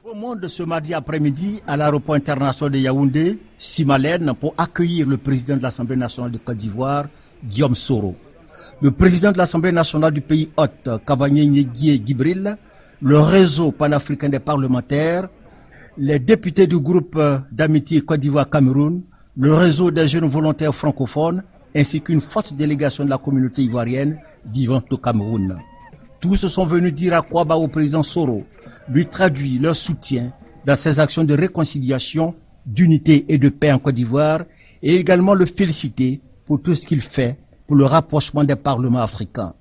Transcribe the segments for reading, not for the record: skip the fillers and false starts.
Au monde ce mardi après-midi à l'aéroport international de Yaoundé, Simalène, pour accueillir le président de l'Assemblée nationale de Côte d'Ivoire, Guillaume Soro. Le président de l'Assemblée nationale du pays hôte, Cavagné Nguyen Gibril, le réseau panafricain des parlementaires, les députés du groupe d'amitié Côte d'Ivoire-Cameroun, le réseau des jeunes volontaires francophones, ainsi qu'une forte délégation de la communauté ivoirienne vivant au Cameroun. Tous sont venus dire à quoi bas au président Soro, lui traduit leur soutien dans ses actions de réconciliation, d'unité et de paix en Côte d'Ivoire, et également le féliciter pour tout ce qu'il fait pour le rapprochement des parlements africains.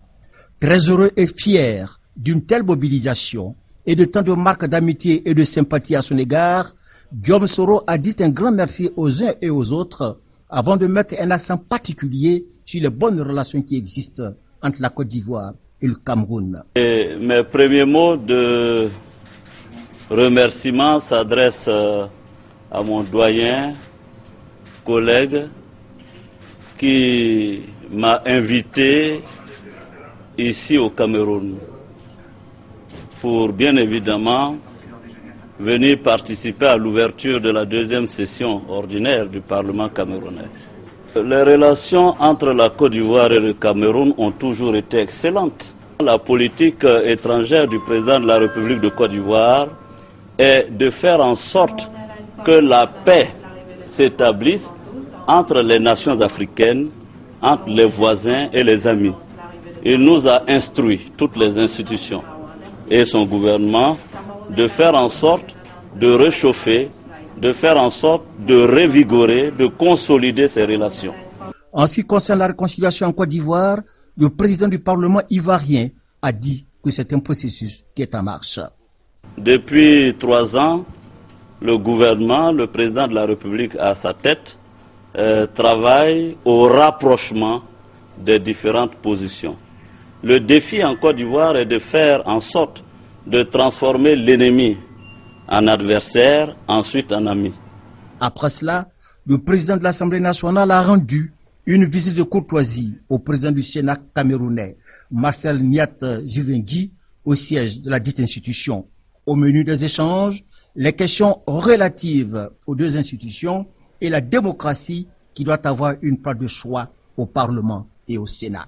Très heureux et fier d'une telle mobilisation et de tant de marques d'amitié et de sympathie à son égard, Guillaume Soro a dit un grand merci aux uns et aux autres avant de mettre un accent particulier sur les bonnes relations qui existent entre la Côte d'Ivoire et le Cameroun. Et mes premiers mots de remerciement s'adressent à mon doyen, collègue, qui m'a invité ici au Cameroun pour bien évidemment venir participer à l'ouverture de la deuxième session ordinaire du Parlement camerounais. Les relations entre la Côte d'Ivoire et le Cameroun ont toujours été excellentes. La politique étrangère du président de la République de Côte d'Ivoire est de faire en sorte que la paix s'établisse entre les nations africaines, entre les voisins et les amis. Il nous a instruit, toutes les institutions et son gouvernement, de faire en sorte de réchauffer, de faire en sorte de revigorer, de consolider ces relations. En ce qui concerne la réconciliation en Côte d'Ivoire, le président du Parlement ivoirien a dit que c'est un processus qui est en marche. Depuis 3 ans, le gouvernement, le président de la République à sa tête, travaille au rapprochement des différentes positions. Le défi en Côte d'Ivoire est de faire en sorte de transformer l'ennemi en adversaire, ensuite en ami. Après cela, le président de l'Assemblée nationale a rendu une visite de courtoisie au président du Sénat camerounais, Marcel Niat Juvengui, au siège de la dite institution. Au menu des échanges, les questions relatives aux deux institutions et la démocratie qui doit avoir une part de choix au Parlement et au Sénat.